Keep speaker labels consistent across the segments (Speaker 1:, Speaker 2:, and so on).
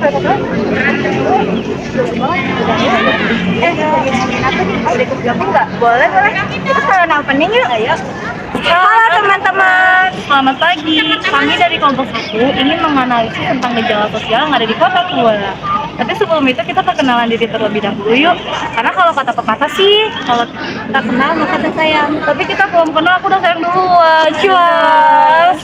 Speaker 1: Boleh, boleh. Kita sekalian opening yuk. Ayo. Halo teman-teman, selamat pagi. Kami dari kelompok 1 ingin menganalisis tentang gejala sosial yang ada di Kota Tua. Tapi sebelum itu kita perkenalan diri terlebih dahulu yuk. Karena kalau kata pepatah sih, kalau tak kenal maka tak sayang. Tapi kita belum kenal, aku udah sayang duluan. Cuas.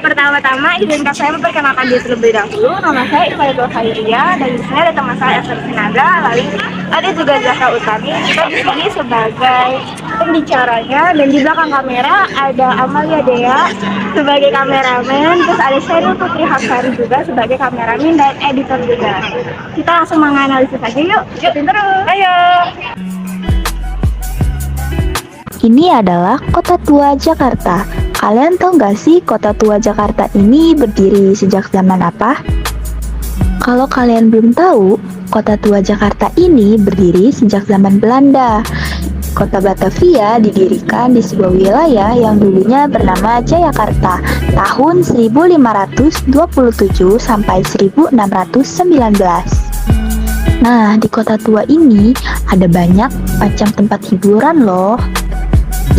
Speaker 1: Pertama-tama izinkan saya memperkenalkan diri terlebih dahulu. Nama saya Ifaidul Khairia dan di sini ada teman saya Esther Sinaga, lalu ada juga Zahra Utami. Kita di sini sebagai pembicaranya dan di belakang kamera ada Amalia Dea sebagai kameramen, terus ada Sheryl Putri Hapsari juga sebagai kameramen dan editor juga. Kita langsung menganalisis aja yuk. Ikutin terus. Ayo.
Speaker 2: Ini adalah Kota Tua Jakarta. Kalian tahu nggak sih Kota Tua Jakarta ini berdiri sejak zaman apa? Kalau kalian belum tahu, Kota Tua Jakarta ini berdiri sejak zaman Belanda. Kota Batavia didirikan di sebuah wilayah yang dulunya bernama Jayakarta tahun 1527 sampai 1619. Nah, di Kota Tua ini ada banyak macam tempat hiburan loh.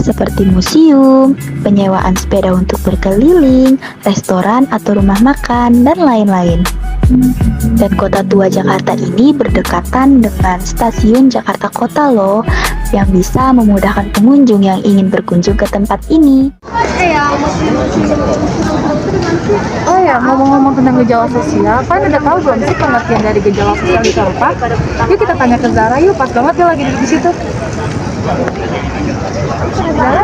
Speaker 2: Seperti museum, penyewaan sepeda untuk berkeliling, restoran atau rumah makan, dan lain-lain. Dan Kota Tua Jakarta ini berdekatan dengan stasiun Jakarta Kota loh, yang bisa memudahkan pengunjung yang ingin berkunjung ke tempat ini.
Speaker 1: Oh ya, ngomong-ngomong tentang gejala sosial, kalian udah tahu belum sih pengertian dari gejala sosial itu apa? Yuk kita tanya ke Zara yuk, pas banget dia lagi di situ. Zara,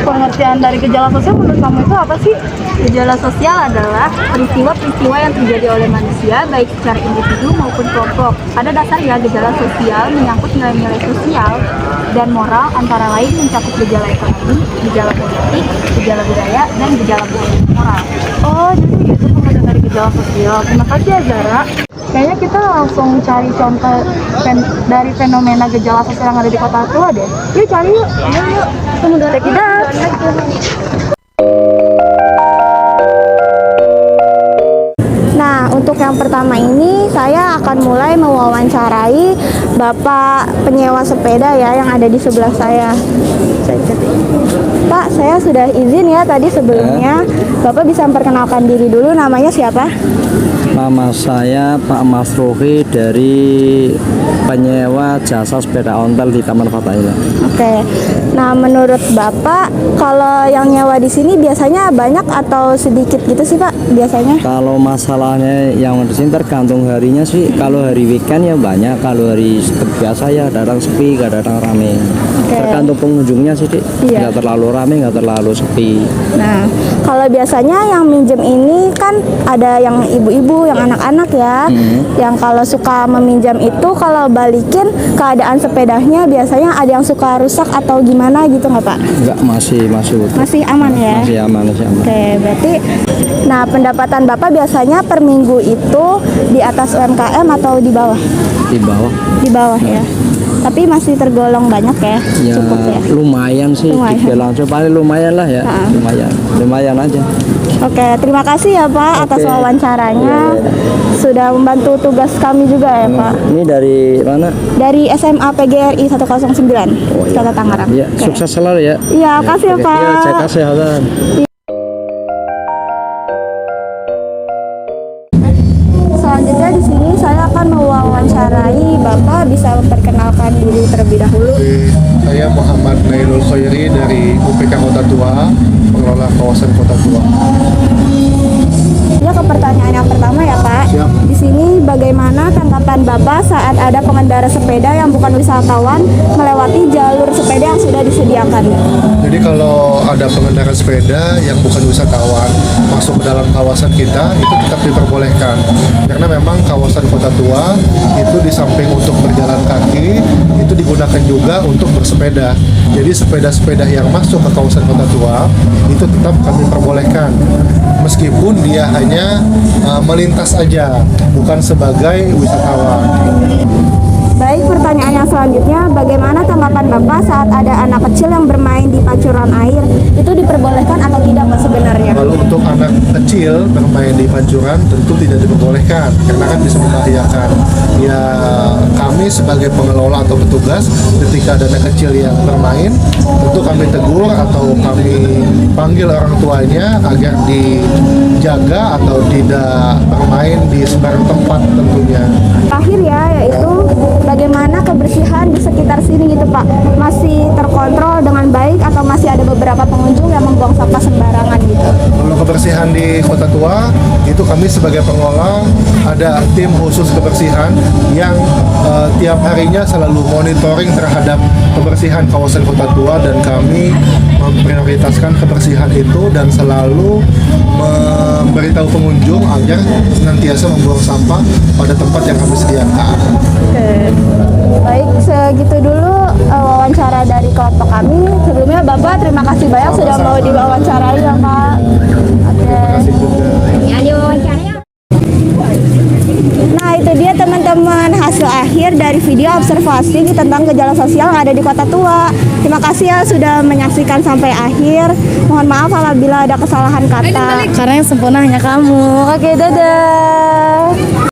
Speaker 1: pengertian dari gejala sosial menurut kamu itu apa sih?
Speaker 3: Gejala sosial adalah peristiwa-peristiwa yang terjadi oleh manusia baik secara individu maupun kelompok. Pada dasarnya gejala sosial menyangkut nilai-nilai sosial dan moral, antara lain mencakup gejala ekonomi, gejala politik, gejala budaya, dan gejala moral.
Speaker 1: Oh, jadi itu pengertian dari gejala sosial. Terima kasih ya Zara. Kayaknya kita langsung cari contoh dari fenomena gejala sosial yang ada di Kota Tua deh. Yuk cari yuk. Yuk. Check it out. Nah, untuk yang pertama ini saya akan mulai mewawancarai Bapak penyewa sepeda ya yang ada di sebelah saya. Pak, saya sudah izin ya tadi sebelumnya. Bapak bisa memperkenalkan diri dulu, namanya siapa?
Speaker 4: Nama saya Pak Masruhi dari penyewa jasa sepeda ontel di Taman Kota ini.
Speaker 1: Oke. Nah, menurut Bapak kalau yang nyewa di sini biasanya banyak atau sedikit gitu sih, Pak? Biasanya?
Speaker 4: Kalau masalahnya yang di sini tergantung harinya sih. Kalau hari weekend ya banyak, kalau hari biasa ya kadang sepi, kadang rame. Tergantung pengunjungnya sih, Dik.
Speaker 1: Iya.
Speaker 4: Nggak terlalu rame, nggak terlalu sepi.
Speaker 1: Nah, kalau biasanya yang minjem ini kan ada yang ibu-ibu, yang anak-anak ya. Yang kalau suka meminjam itu kalau balikin keadaan sepedanya biasanya ada yang suka rusak atau gimana gitu nggak Pak?
Speaker 4: Nggak, masih utuh.
Speaker 1: Masih aman ya?
Speaker 4: Masih aman.
Speaker 1: Oke, berarti nah pendapatan Bapak biasanya per minggu itu di atas UMKM atau di bawah?
Speaker 4: Di bawah.
Speaker 1: Di bawah ya. Tapi masih tergolong banyak ya,
Speaker 4: Ya,
Speaker 1: cukup ya.
Speaker 4: lumayan sih, dibilang paling lumayan lah ya. Lumayan aja.
Speaker 1: Oke, terima kasih ya Pak atas wawancaranya. Sudah membantu tugas kami juga ya Pak.
Speaker 4: Ini dari mana?
Speaker 1: Dari SMA PGRI 109, Kota Tangerang.
Speaker 4: Ya, sukses selalu ya.
Speaker 1: Iya, kasih ya Pak.
Speaker 4: Ya, cek kesehatan.
Speaker 1: Selanjutnya di sini saya akan mewawancarai Bapak, bisa memperkenalkan diri terlebih dahulu.
Speaker 5: Saya Muhammad Nailul Khairi dari UPK Kota Tua, pengelola kawasan Kota Tua.
Speaker 1: Ya, ke pertanyaan yang pertama ya Pak.
Speaker 5: Siap.
Speaker 1: Di sini bagaimana tanggapan Bapak saat ada pengendara sepeda yang bukan wisatawan melewati jalur sepeda yang sudah disediakan?
Speaker 5: Jadi kalau ada pengendara sepeda yang bukan wisatawan masuk ke dalam kawasan kita, itu tetap diperbolehkan. Karena memang kawasan Kota Tua itu di samping untuk berjalan kaki, itu digunakan juga untuk bersepeda. Jadi sepeda-sepeda yang masuk ke kawasan Kota Tua itu tetap kami perbolehkan. Meskipun dia hanya melintas aja, bukan sebagai wisatawan.
Speaker 1: Baik, pertanyaan yang selanjutnya, bagaimana tanggapan Bapak saat ada anak kecil yang bermain di pancuran air? Itu diperbolehkan atau tidak Pak sebenarnya?
Speaker 5: Kalau untuk anak kecil bermain di pancuran tentu tidak diperbolehkan karena kan bisa membahayakan. Ya kami sebagai pengelola atau petugas ketika ada anak kecil yang bermain tentu kami tegur atau kami panggil orang tuanya agar dijaga atau tidak bermain di sembarang tempat tentunya.
Speaker 3: Akhir ya, yaitu bagaimana kebersihan di sekitar sini gitu Pak, masih terkontrol dengan baik atau masih ada beberapa pengunjung yang membuang sampah sembarangan gitu?
Speaker 5: Kalau kebersihan di Kota Tua itu kami sebagai pengelola ada tim khusus kebersihan yang tiap harinya selalu monitoring terhadap kebersihan kawasan Kota Tua dan kami memprioritaskan kebersihan itu dan selalu memberitahu pengunjung agar senantiasa membuang sampah pada tempat yang kami sediakan.
Speaker 3: Oke. Baik, segitu dulu wawancara dari kelompok kami. Sebelumnya Bapak terima kasih banyak sudah mau diwawancarai ya Pak. Oke.
Speaker 5: Terima kasih juga.
Speaker 3: Ya, diwawancarai. Nah, itu dia teman-teman hasil akhir dari video observasi tentang gejala sosial yang ada di Kota Tua. Terima kasih ya sudah menyaksikan sampai akhir. Mohon maaf apabila ada kesalahan kata.
Speaker 1: Karena yang sempurna hanya kamu.
Speaker 3: Oke, dadah.